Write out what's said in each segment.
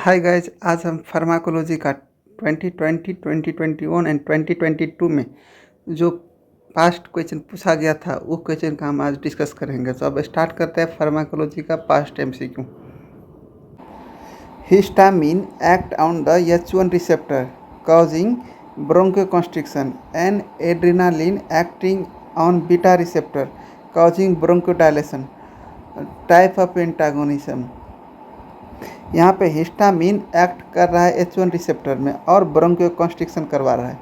Hi guys, आज हम pharmacology का 2020, 2021 एंड 2022 में जो पास्ट क्वेश्चन पूछा गया था वो क्वेश्चन का हम आज डिस्कस करेंगे। तो अब स्टार्ट करते हैं फार्माकोलॉजी का past MCQ. Histamine act on the H1 receptor causing bronchoconstriction and adrenaline acting on beta receptor causing bronchodilation. Type of antagonism. यहाँ पे हिस्टामिन एक्ट कर रहा है H1 रिसेप्टर में और ब्रोंकोकॉन्स्ट्रिक्शन करवा रहा है।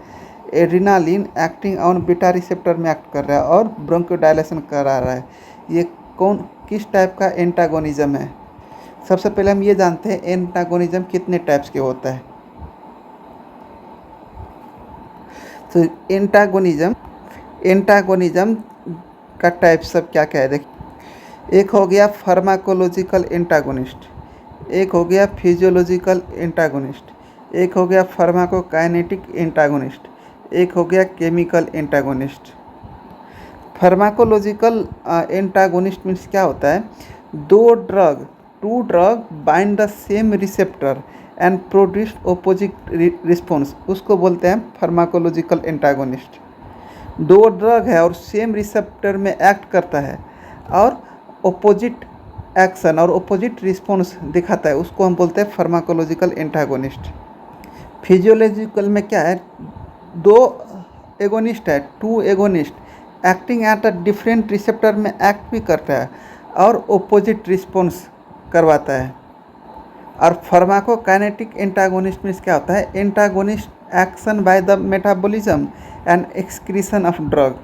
Adrenaline acting on beta receptor में एक्ट कर रहा है और ब्रोंकोडायलेशन करा रहा है। ये किस टाइप का एंटागोनिज्म है? सबसे पहले हम ये जानते हैं एंटागोनिज्म कितने टाइप्स के होता है। तो एंटागोनिज्म का टाइप सब क्या क्या है देखिए। एक हो गया फार्माकोलॉजिकल एंटागोनिस्ट, एक हो गया फिजियोलॉजिकल एंटागोनिस्ट, एक हो गया फार्माकोकाइनेटिक एंटागोनिस्ट, एक हो गया chemical antagonist. Pharmacological antagonist means क्या होता है? Two drug bind the same receptor and produce opposite response, उसको बोलते हैं फार्माकोलॉजिकल एंटागोनिस्ट। दो ड्रग है और सेम रिसेप्टर में एक्ट करता है और ऑपोजिट एक्शन और ऑपोजिट रिस्पॉन्स दिखाता है, उसको हम बोलते हैं फार्माकोलॉजिकल एंटागोनिस्ट। फिजियोलॉजिकल में क्या है? दो एगोनिस्ट है, two agonist acting at a different receptor में एक्ट भी करता है और ऑपोजिट रिस्पॉन्स करवाता है। और फार्माकोकाइनेटिक एंटागोनिस्ट में क्या होता है? Antagonist action by the metabolism and excretion of drug.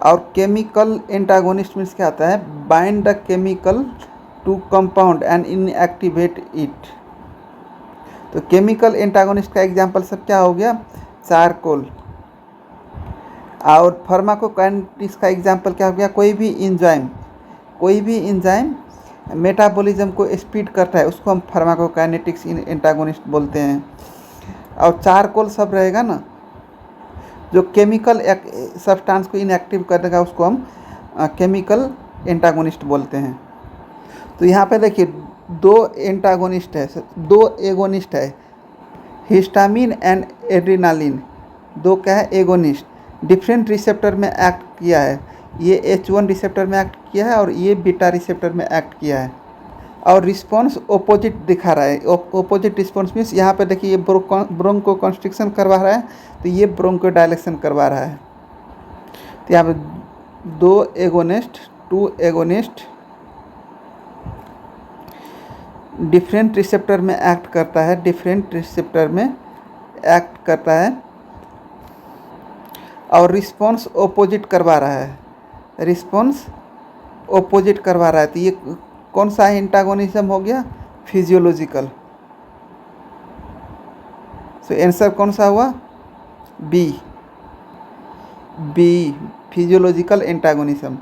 और केमिकल एंटागोनिस्ट मीन्स क्या होता है? Bind the chemical to compound and inactivate it. तो केमिकल एंटागोनिस्ट का एग्जांपल सब क्या हो गया? चारकोल। और फार्माकोकाइनेटिक्स का एग्जांपल क्या हो गया? कोई भी इंजाइम मेटाबॉलिज्म को स्पीड करता है, उसको हम फार्माकोकाइनेटिक्स एंटागोनिस्ट बोलते हैं। और चारकोल सब रहेगा ना, जो केमिकल सब्सटेंस को इनएक्टिव कर देगा, उसको हम केमिकल एंटागोनिस्ट बोलते हैं। तो यहाँ पे देखिए दो एगोनिस्ट है, हिस्टामिन एंड एड्रीनालिन। दो क्या है? एगोनिस्ट। डिफरेंट रिसेप्टर में एक्ट किया है। ये H1 रिसेप्टर में एक्ट किया है और ये बीटा रिसेप्टर में एक्ट किया है और रिस्पॉन्स ओपोजिट दिखा रहा है। ओपोजिट रिस्पॉन्स मीन्स यहाँ पे देखिए ये ब्रोंकोकॉन्स्ट्रिक्शन करवा रहा है, तो ये ब्रोंकोडायलेशन करवा रहा है। तो यहाँ पे टू एगोनिस्ट डिफरेंट रिसेप्टर में एक्ट करता है और रिस्पॉन्स ओपोजिट करवा रहा है। तो ये कौन सा एंटागोनिज्म हो गया? फिजियोलॉजिकल। सो आंसर कौन सा हुआ? B, physiological antagonism.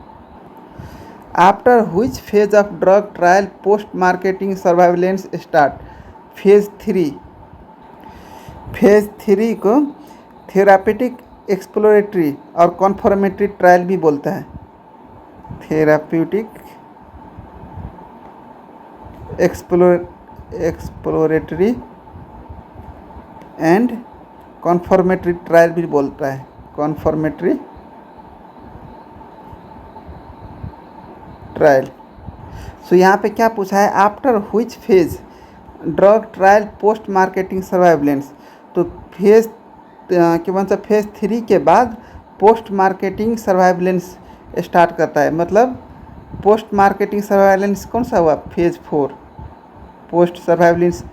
After which phase of drug trial post marketing surveillance start? Phase 3 को थेरापेटिक, एक्सप्लोरेटरी और कॉन्फर्मेटरी ट्रायल भी बोलता है। थेराप्यूटिक, एक्सप्लोरेटरी एंड कॉन्फर्मेटरी ट्रायल भी बोलता है। कॉन्फर्मेटरी ट्रायल। सो यहाँ पे क्या पूछा है? After which phase drug trial post marketing surveillance. तो फेज 3 के बाद पोस्ट मार्केटिंग सर्वाइलेंस स्टार्ट करता है। मतलब पोस्ट मार्केटिंग सर्वाइलेंस कौन सा हुआ? Phase 4। Post surveillance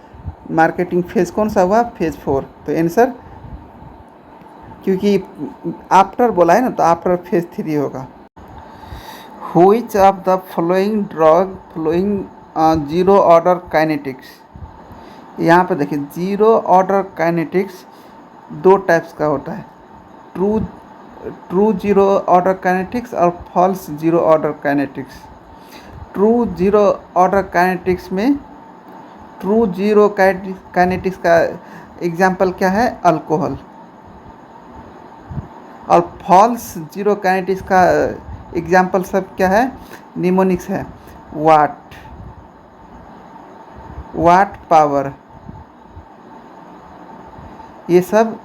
marketing phase कौन सा हुआ? फेज 4। तो आंसर, क्योंकि आफ्टर बोला है ना, तो आफ्टर फेज 3 होगा। Which of the following zero order kinetics. यहाँ पे देखिए जीरो ऑर्डर काइनेटिक्स दो टाइप्स का होता है, ट्रू जीरो ऑर्डर काइनेटिक्स और false zero order kinetics. True zero order kinetics में ट्रू जीरो काइनेटिक्स का एग्जाम्पल क्या है? अल्कोहल। और फॉल्स जीरो काइनेटिक्स का एग्जाम्पल सब क्या है? निमोनिक्स है। वाट पावर, ये सब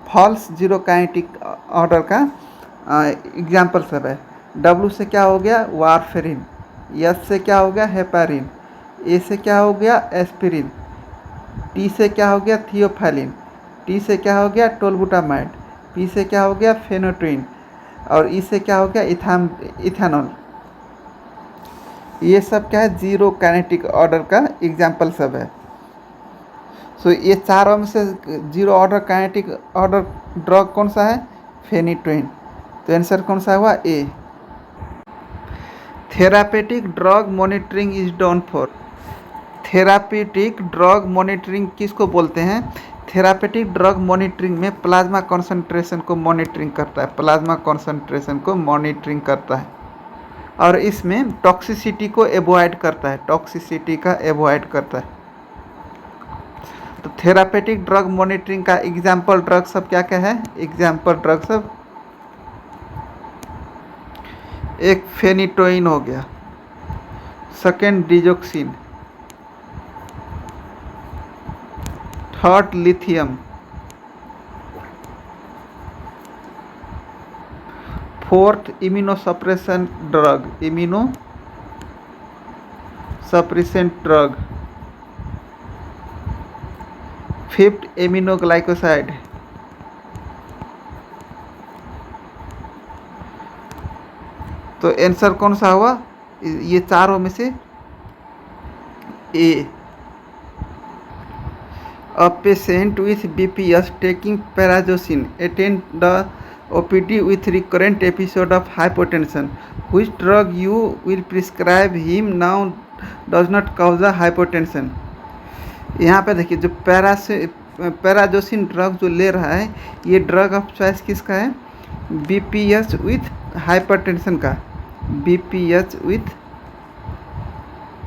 फॉल्स जीरो काइनेटिक ऑर्डर का एग्जाम्पल सब है। W से क्या हो गया वारफेरिन, S से क्या हो गया हेपारिन, A से क्या हो गया एस्पिरिन, T से क्या हो गया थियोफाइलिन, T से क्या हो गया टोलबुटामाइड, P से क्या हो गया फेनोट्रिन और E से क्या हो गया इथानॉल। ये सब क्या है जीरो काइनेटिक ऑर्डर का एग्जाम्पल सब है। सो ये चारों में से zero order kinetic order drug कौन सा है फेनिट्रिन, तो आंसर कौन सा हुआ A. Therapeutic drug monitoring is done for, therapeutic drug monitoring किसको बोलते हैं, थेरापेटिक ड्रग मॉनिटरिंग में प्लाज्मा कॉन्सेंट्रेशन को मॉनिटरिंग करता है, प्लाज्मा कॉन्सेंट्रेशन को मॉनिटरिंग करता है और इसमें टॉक्सिसिटी को एवॉइड करता है, टॉक्सिसिटी का एवॉइड करता है। तो थेरापेटिक ड्रग मॉनिटरिंग का एग्जाम्पल ड्रग सब क्या क्या है, एग्जाम्पल ड्रग सब एक फेनिटोइन हो गया, second digoxin, third lithium, fourth immunosuppression drug, immunosuppressant drug, fifth aminoglycoside, तो आंसर कौन सा हुआ ये चारों में से ए। A patient with BPS taking Parazosin attend the OPD with recurrent episode of hypotension. Which drug you will prescribe him now does not cause the hypotension? यहाँ पे देखिए जो पैराजोसिन ड्रग जो ले रहा है ये ड्रग ऑफ चॉइस किसका है, BPS विथ हाइपरटेंशन का, BPS विथ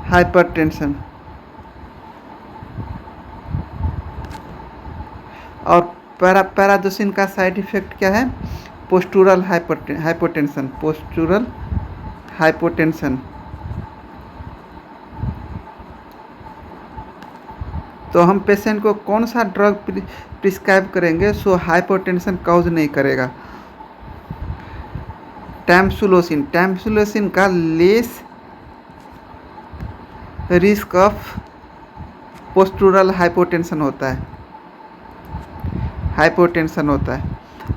हाइपरटेंशन। और पैराजोसिन का साइड इफेक्ट क्या है, पोस्टूरल हाइपोटेंशन, पोस्टूरल हाइपोटेंशन। तो हम पेशेंट को कौन सा ड्रग प्रिस्क्राइब करेंगे सो हाइपोटेंशन कॉज नहीं करेगा, टैमसुलोसिन, टैमसुलोसिन का लेस रिस्क ऑफ पोस्टूरल हाइपोटेंशन होता है, हाइपोटेंशन होता है।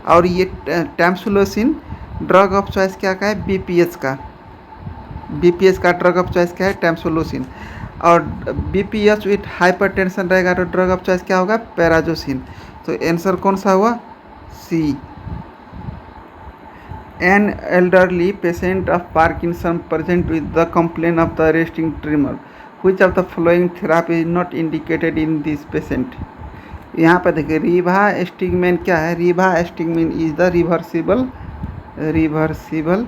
और ये टैमसुलोसिन ड्रग ऑफ चॉइस क्या का है, BPS का, BPS का ड्रग ऑफ चॉइस क्या है टैमसुलोसिन। और BPS विथ हाइपरटेंशन रहेगा तो ड्रग ऑफ चॉइस क्या होगा पैराजोसिन, तो आंसर कौन सा हुआ C. An elderly patient of Parkinson present with the complain of the resting tremor, which of the following therapy is not indicated in this patient. यहाँ पर देखिए रिवास्टिगमेन क्या है, rivastigmine is the reversible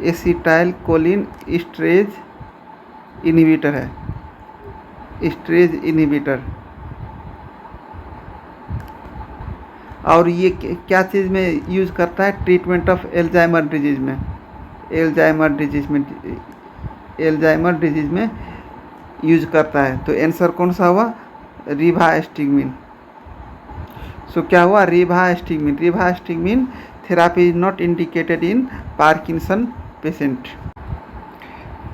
acetyl choline esterase inhibitor है, esterase inhibitor. और ये क्या चीज़ में यूज़ करता है, ट्रीटमेंट ऑफ एल्जाइमर डिजीज में, एल्जाइमर डिजीज में यूज करता है। तो आंसर कौन सा हुआ रिवास्टिगमिन। सो क्या हुआ rivastigmine, rivastigmine therapy is not indicated in Parkinson patient.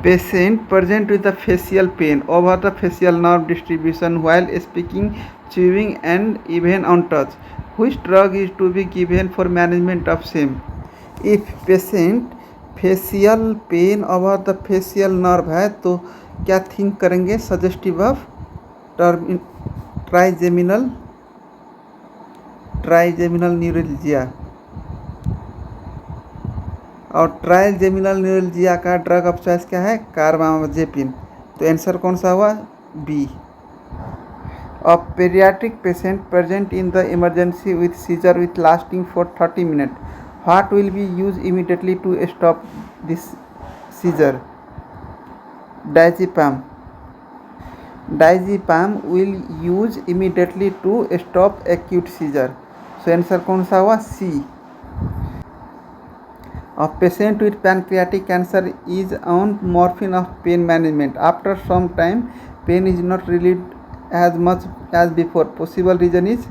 Patient present with the facial pain over the facial nerve distribution while speaking, chewing and even on touch. Which drug is to be given for management of same? If patient facial pain over the facial nerve है तो क्या think करेंगे suggestive of trigeminal neuralgia. और trigeminal neuralgia का drug of choice क्या है carbamazepine, तो answer कौन सा हुआ B. A paediatric patient present in the emergency with seizure with lasting for 30 minute, what will be use immediately to stop this seizure, diazepam, diazepam will use immediately to stop acute seizure, so answer कौन सा हुआ C. A patient with pancreatic cancer is on morphine of pain management. After some time, pain is not relieved as much as before. Possible reason is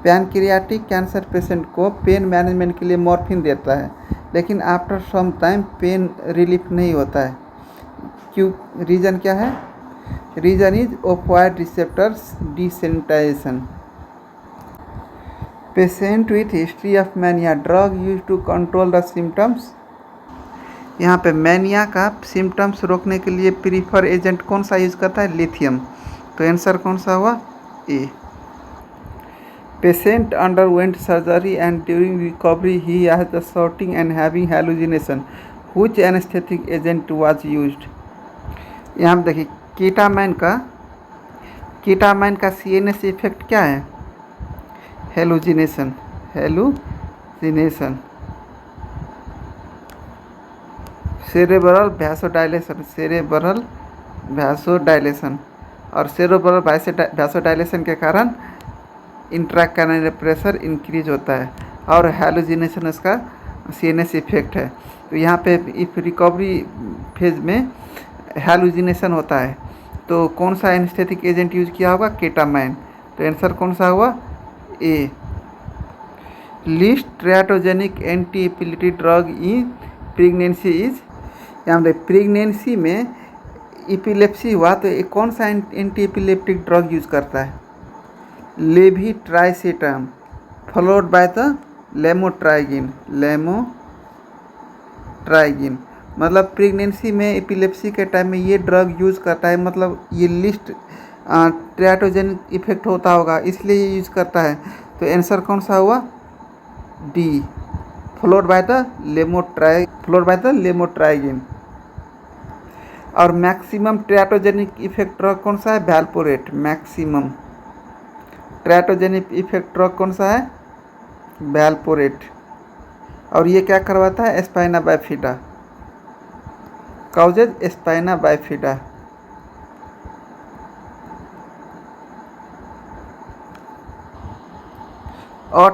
pancreatic cancer patient को pain management के लिए morphine देता है, लेकिन after some time pain relief नहीं होता है। क्यों? रीज़न क्या है? Reason is opioid receptors desensitisation. Patient with history of mania, drug use to control the symptoms. यहाँ पे मैनिया का सिम्टम्स रोकने के लिए प्रीफर एजेंट कौन सा यूज करता है? लिथियम। तो आंसर कौन सा हुआ? ए। Patient underwent surgery and during recovery he has the shouting and having hallucination. Which anesthetic agent was used? यहाँ पे देखिए कीटामाइन का CNS इफेक्ट क्या है? हेलुजिनेशन। सेरेब्रल वैसोडाइलेशन और सेरेब्रल वैसोडाइलेशन के कारण इंट्राक्रैनियल प्रेशर इंक्रीज होता है और हैलुजिनेशन इसका CNS इफेक्ट है। तो यहाँ पे इफ रिकवरी फेज में हैलुजिनेशन होता है तो कौन सा एनेस्थेटिक एजेंट यूज किया होगा? केटामाइन। तो आंसर कौन सा हुआ? A. Least teratogenic anti epileptic drug in pregnancy is. यहाँ पे प्रेगनेंसी में एपिलेप्सी हुआ तो एक कौन सा एंटी एपिलेप्टिक ड्रग यूज करता है? लेवीट्राइसेटम फॉलोड बाय द लेमोट्राइगिन। मतलब प्रेगनेंसी में एपिलेप्सी के टाइम में ये ड्रग यूज़ करता है, मतलब ये लिस्ट ट्रेटोजेनिक इफेक्ट होता होगा इसलिए ये यूज़ करता है। तो आंसर कौन सा हुआ? D, followed by the lamotrigine. और मैक्सिमम ट्रेटोजेनिक इफेक्ट ड्रग कौन सा है? Valproate. Maximum teratogenic effect drug कौन सा है? वैल्पोरेट। और ये क्या करवाता है? Spina bifida. Causes spina bifida. और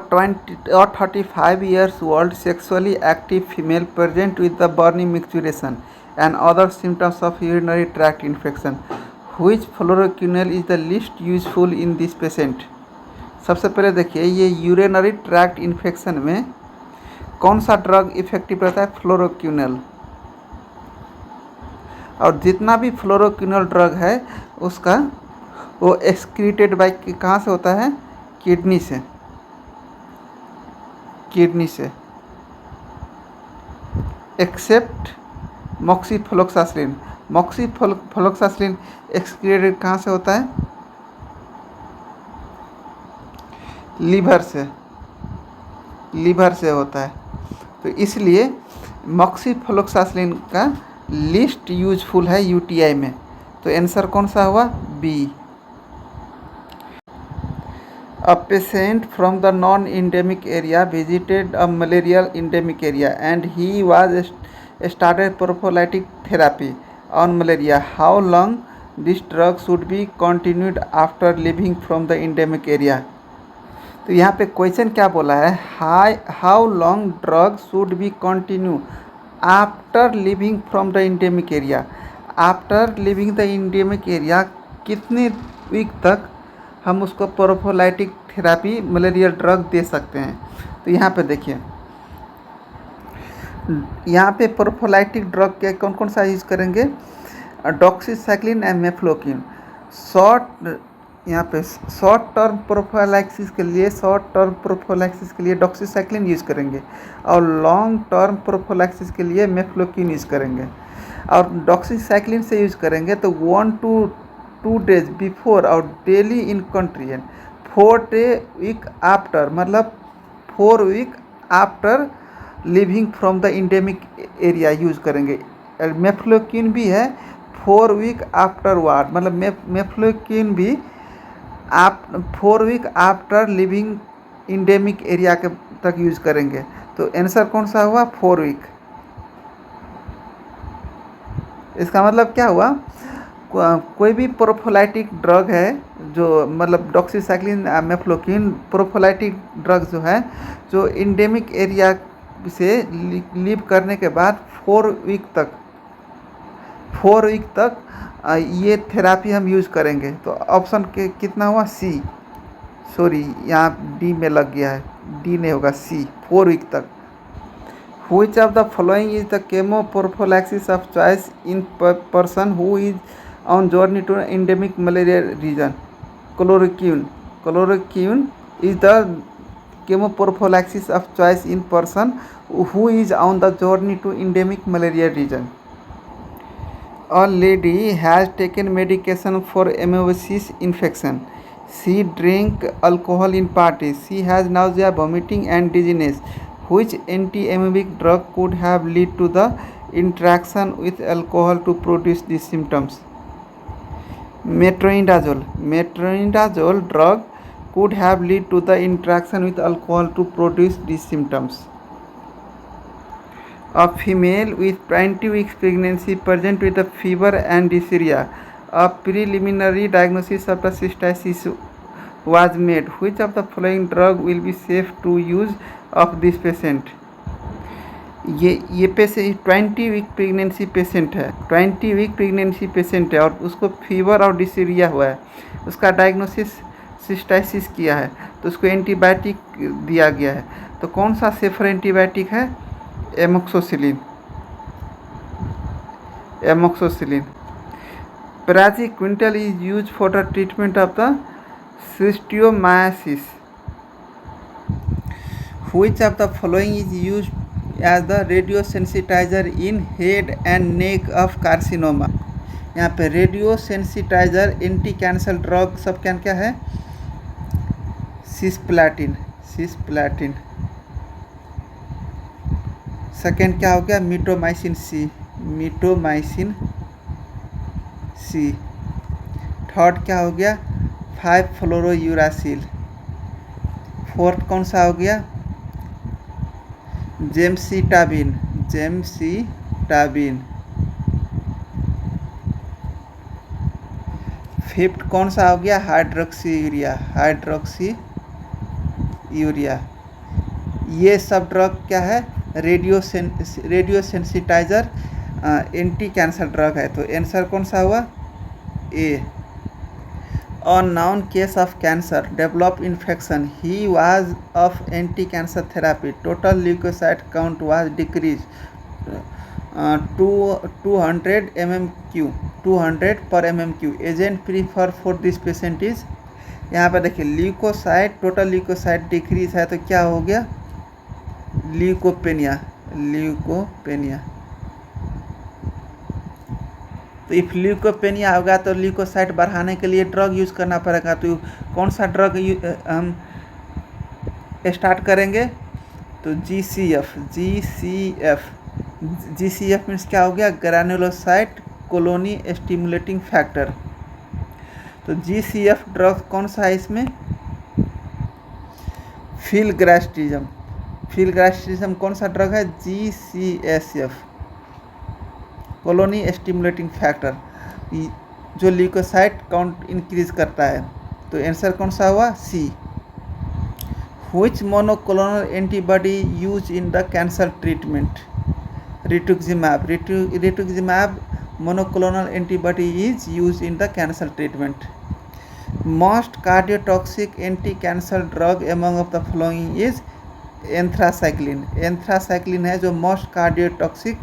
35 years old sexually active female present with the burning micturition and other symptoms of urinary tract infection. Which fluoroquinol is the least useful in this patient? सबसे पहले देखिए ये urinary tract infection में कौन सा drug effective रहता है? फ्लोरोक्विनोल। और जितना भी फ्लोरोक्विनोल ड्रग है उसका वो एक्सक्रीटेड बाय कहाँ से होता है? किडनी से। एक्सेप्ट मॉक्सीफ्लोक्सासिलिन। मॉक्सीफ्लोक्सासिलिन एक्सक्रीटेड कहाँ से होता है? लीवर से होता है। तो इसलिए मॉक्सीफ्लोक्सासिलिन का लिस्ट यूजफुल है यूटीआई में। तो आंसर कौन सा हुआ? B. A patient from the non-endemic area visited a malarial endemic area and he was started prophylactic therapy on malaria. How long this drug should be continued after leaving from the endemic area? तो यहाँ पे question क्या बोला है? How long drug should be continue after living from the endemic area. After living the endemic area कितने week तक हम उसको प्रोफोलाइटिक थेरापी मलेरियल ड्रग दे सकते हैं? तो यहाँ पे देखिए यहाँ पे प्रोफोलाइटिक ड्रग के कौन कौन सा यूज़ करेंगे? Doxycycline and mefloquine. यहाँ पे शॉर्ट टर्म प्रोफाइलैक्सिस के लिए डॉक्सीसाइक्लिन यूज़ करेंगे और लॉन्ग टर्म प्रोफाइलैक्सिस के लिए मेफ्लोक्विन यूज़ करेंगे। और डॉक्सीसाइक्लिन से यूज़ करेंगे तो 1 to 2 days बिफोर और daily in country and 4 week after, मतलब 4 week after living from the endemic area use करेंगे। मेफ्लोक्विन भी है 4 week आफ्टर वार्ड, मतलब मेफ्लोक्विन भी आप 4 week after living endemic area के तक यूज़ करेंगे। तो आंसर कौन सा हुआ? 4 week। इसका मतलब क्या हुआ? कोई भी प्रोफोलाइटिक ड्रग है जो मतलब डॉक्सीसाइक्लिन मेफ्लोक्विन प्रोफोलाइटिक ड्रग जो है जो इंडेमिक एरिया से लीव करने के बाद 4 वीक तक ये थेरापी हम यूज़ करेंगे। तो ऑप्शन के कितना हुआ? सी, सॉरी यहाँ डी में लग गया है, डी नहीं होगा, सी, 4 वीक तक। Which of the following is the chemoprophylaxis of choice in person who is on journey to endemic malaria region? Chloroquine. Chloroquine is the chemoprophylaxis of choice in person who is on the journey to endemic malaria region. A lady has taken medication for amoebiasis infection. She drank alcohol in parties. She has nausea, vomiting, and dizziness. Which anti-amoebic drug could have led to the interaction with alcohol to produce these symptoms? Metronidazole. Metronidazole drug could have led to the interaction with alcohol to produce these symptoms. A female with 20 weeks pregnancy present with a fever and dysuria. A preliminary diagnosis of the cystitis was made. Which of the following drug will be safe to use of this patient? ये patient 20 week pregnancy patient है, 20 week pregnancy patient है और उसको fever और डिसीरिया हुआ है। उसका diagnosis सिस्टाइसिस किया है, तो उसको एंटीबायोटिक दिया गया है। तो कौन सा सेफर एंटीबायोटिक है? एमोक्सोसिलिन। एमोक्सोसिलिन। Praziquantel is used for the treatment of the schistosomiasis. Which of the following is used as the radiosensitizer in head and neck of carcinoma? यहाँ पे रेडियोसेंसिटाइजर एंटी कैंसर ड्रग सब क्या क्या है? सिस्प्लाटिन। सिस्प्लाटिन। सेकेंड क्या हो गया? मिटोमाइसिन सी। मिटोमाइसिन सी। थर्ड क्या हो गया? 5-फ्लोरोयूरासिल। फोर्थ कौन सा हो गया? जेमसिटाबिन। जेमसिटाबिन। फिफ्थ कौन सा हो गया? Hydroxy urea. Hydroxy urea. ये सब ड्रग क्या है? रेडियोसेंसिटाइजर एंटी कैंसर ड्रग है। तो आंसर कौन सा हुआ? ए। A known case of cancer developed infection. He was of anti-cancer therapy. Total leukocyte count was decreased to 200 mmQ. 200 per mmQ. Agent preferred for this patient is, यहाँ पर देखिए leucocyte, total leucocyte decrease है तो क्या हो गया? Leukopenia. Leukopenia. तो if leukopenia होगा तो ल्यूकोसाइट बढ़ाने के लिए ड्रग यूज़ करना पड़ेगा। तो कौन सा ड्रग हम स्टार्ट करेंगे? तो GCF। GCF। GCF मीन्स क्या हो गया? Granulocyte colony stimulating factor. तो GCF ड्रग कौन सा है इसमें? फिलग्रास्ट्रिज्म। फिलग्रास्ट्रिज्म कौन सा ड्रग है? GCSF कॉलोनी स्टिमुलेटिंग फैक्टर, जो ल्यूकोसाइट काउंट इंक्रीज करता है। तो आंसर कौन सा हुआ? C. Which monoclonal antibody use in the cancer treatment? Rituximab. Rituximab monoclonal antibody is used in the cancer treatment. Most cardiotoxic anti-cancer drug among of the following is anthracycline. Anthracycline है जो most cardiotoxic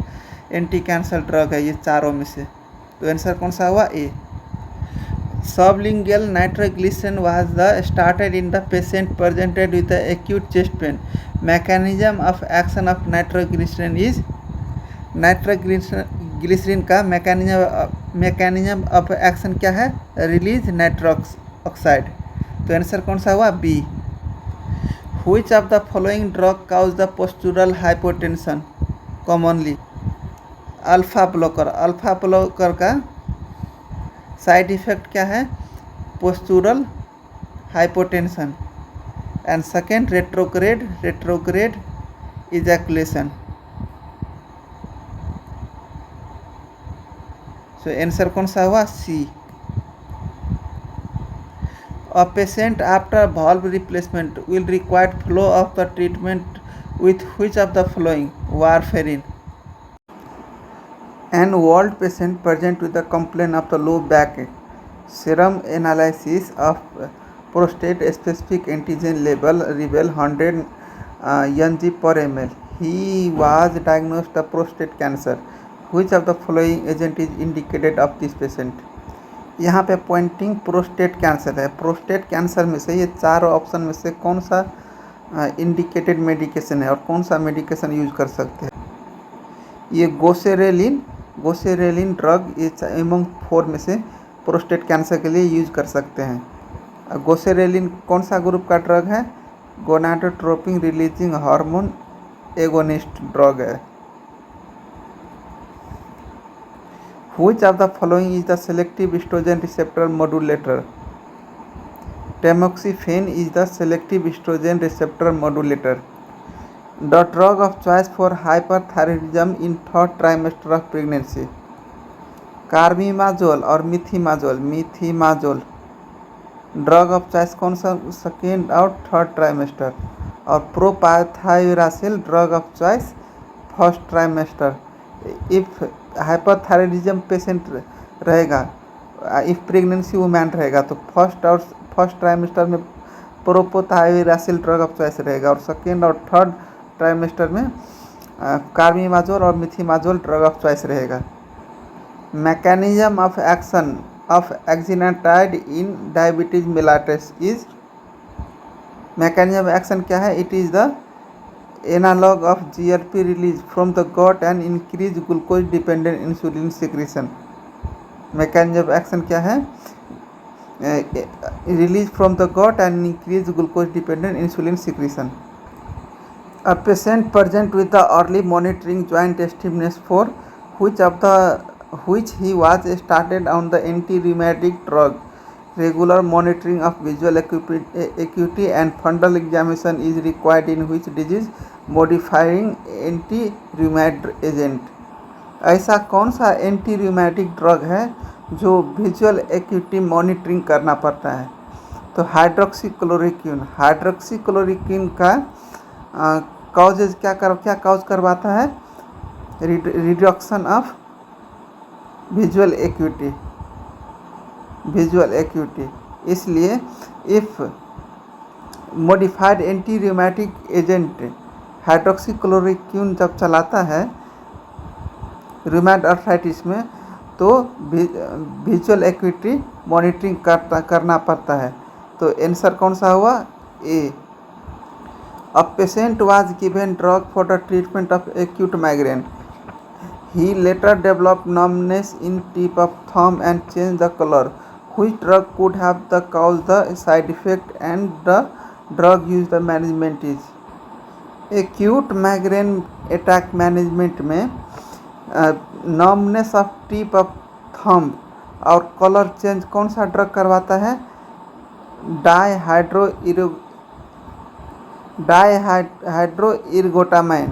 anti cancer drug है ये चारों में से। तो answer कौन सा हुआ? A. Sublingual nitroglycerin was the started in the patient presented with acute chest pain. Mechanism of action of nitroglycerin is, nitroglycerin का मैकेनिज्म ऑफ एक्शन क्या है? Release nitrous oxide. तो आंसर कौन सा हुआ? B. Which of the following drug cause the postural hypotension commonly? Alpha blocker. Alpha blocker का side effect क्या है? Postural hypotension and second retrograde ejaculation. So answer कौन सा हुआ? C. A patient after valve replacement will require flow of the treatment with which of the following warfarin? An old patient present with a complaint of the low back serum analysis of prostate specific antigen level revealed 100 ng per ml. He was diagnosed with prostate cancer. Which of the following agent is indicated of this patient? यहाँ पे Poynting prostate cancer है। Prostate cancer में से ये चारों option में से कौन सा इंडिकेटेड मेडिकेशन है और कौन सा मेडिकेशन यूज कर सकते हैं? ये गोसेरेलिन ड्रग ये एमंग 4 में से प्रोस्टेट कैंसर के लिए यूज कर सकते हैं। गोसेरेलिन कौन सा ग्रुप का ड्रग है? Gonadotropin releasing hormone agonist drug है। Which of the following is the selective estrogen receptor modulator? Tamoxifen is the selective estrogen receptor modulator. The drug of choice for hyperthyroidism in third trimester of pregnancy. Carbimazole और methimazole drug of choice कौन सा? Second और third trimester. और propylthiouracil drug of choice first trimester. If hyperthyroidism patient रहेगा, if pregnancy women रहेगा तो first trimester में प्रोपाथायोरासिल drug of choice रहेगा और सेकेंड और थर्ड ट्राइमेस्टर में कार्बिमाजोल और मिथिमाजोल ड्रग ऑफ चॉइस रहेगा। Mechanism of action of exenatide in diabetes mellitus is. Mechanism of action क्या है? It is the analogue of GLP release from the gut and increase glucose dependent insulin secretion. Mechanism of action क्या है? Release from the gut and increase glucose dependent insulin secretion. A patient present with the early monitoring joint stiffness for which he was started on the anti-rheumatic drug. Regular monitoring of visual acuity and fundal examination is required in which disease modifying anti-rheumatic agent. ऐसा कौन सा anti rheumatic drug है जो visual acuity monitoring करना पड़ता है? तो hydroxychloroquine का कॉजेज क्या कॉज करवाता है? Reduction of visual acuity. इसलिए if modified anti rheumatic agent hydroxychloroquine जब चलाता है रूमेटॉइड आर्थराइटिस में तो विजुअल एक्यूटी मॉनिटरिंग करना पड़ता है। तो आंसर कौन सा हुआ? ए। A patient was given drug for the treatment of acute migraine. He later developed numbness in tip of thumb and changed the color. Which drug could have caused the side effect and the drug used the management is? Acute migraine attack management में numbness of tip of thumb और color change कौन सा drug करवाता है? डाइहाइड्रोइरगोटामाइन।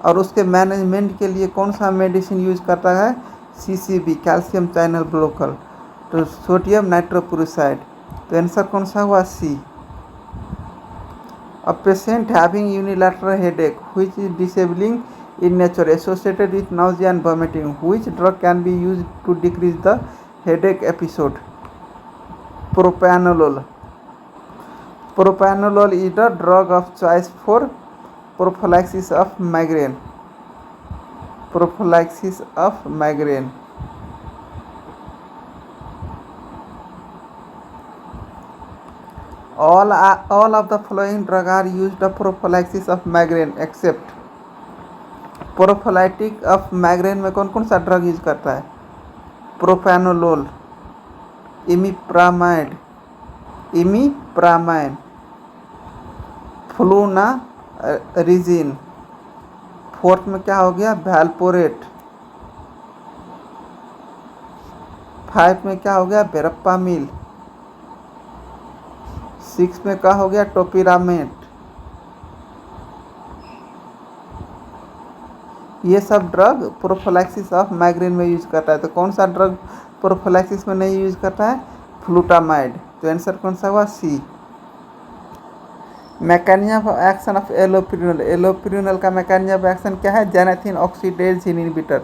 और उसके management के लिए कौन सा मेडिसिन यूज करता है? CCB कैल्शियम चैनल ब्लॉकर, तो सोडियम नाइट्रोक्लोराइड। तो आंसर कौन सा हुआ? C. A patient having unilateral headache which is disabling in nature associated with nausea and vomiting. Which drug can be used to decrease the headache episode? Propranolol. Propranolol is the drug of choice for prophylaxis of migraine. All of the following drugs are used for prophylaxis of migraine except prophylactic of migraine में कौन कौन सा drug use करता है? Propranolol, imipramine, फ्लूनारिजीन। Fourth में क्या हो गया? वैल्पोरेट। 5 में क्या हो गया? वेरप्पामिल। 6 में क्या हो गया? टोपिरामेट। ये सब ड्रग प्रोफिलैक्सिस ऑफ माइग्रेन में यूज करता है। तो कौन सा ड्रग प्रोफिलैक्सिस में नहीं यूज करता है? फ्लूटामाइड। तो आंसर कौन सा हुआ? C. Mechanism of action of allopurinol, allopurinol का मैकेनिज्म ऑफ एक्शन क्या है? Xanthine oxidase inhibitor,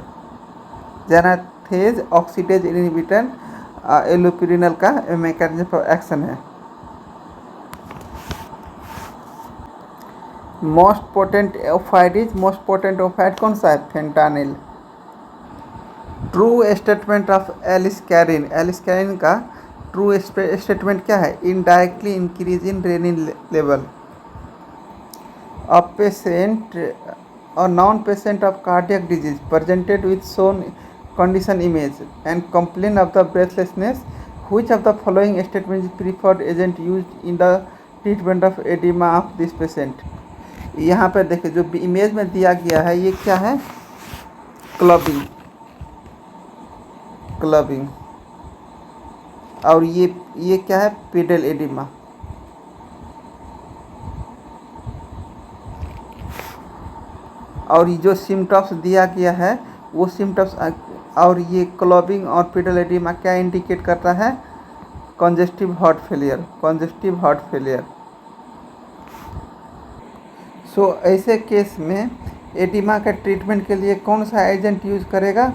xanthine oxidase inhibitor allopurinol का मैकेनिज्म ऑफ एक्शन है। Most potent opioid is, most potent opioid कौन सा है? Fentanyl. True statement of aliskiren, aliskiren का true statement क्या है? Indirectly increase in renin level. A patient or non-patient of cardiac disease presented with shown condition image and complain of the breathlessness. Which of the following statement is preferred agent used in the treatment of edema of this patient? यहाँ पे देखिए जो image में दिया गया है ये क्या है? Clubbing, clubbing. और ये क्या है? Pedal edema. और ये जो सिम्टम्स दिया गया है वो सिम्टम्स, और ये क्लबिंग और पेडल एडिमा क्या इंडिकेट करता है? Congestive heart failure, congestive heart failure. So ऐसे केस में एडिमा के ट्रीटमेंट के लिए कौन सा एजेंट यूज करेगा?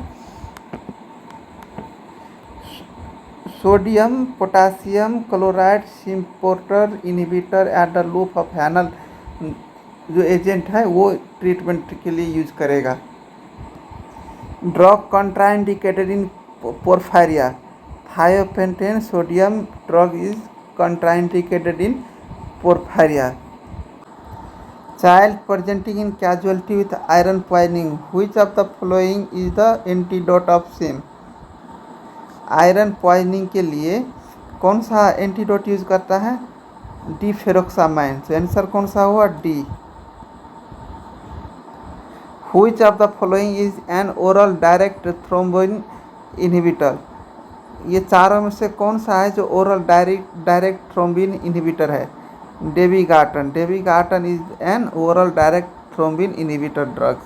Sodium potassium chloride symporter inhibitor at the loop of Henle जो एजेंट है वो ट्रीटमेंट के लिए यूज करेगा। Drug contraindicated in porphyria, thiopentone sodium drug is contraindicated in porphyria. Child presenting in casualty with iron poisoning, which of the following is the antidote of same? Iron poisoning के लिए कौन सा antidote use करता है? Deferoxamine. तो answer कौन सा हुआ? D. Which of the following is an oral direct thrombin inhibitor? ये चारों में से कौन सा है जो ओरल डायरेक्ट थ्रोम्बिन इनहिबिटर है? Dabigatran, dabigatran is an oral direct thrombin inhibitor drugs.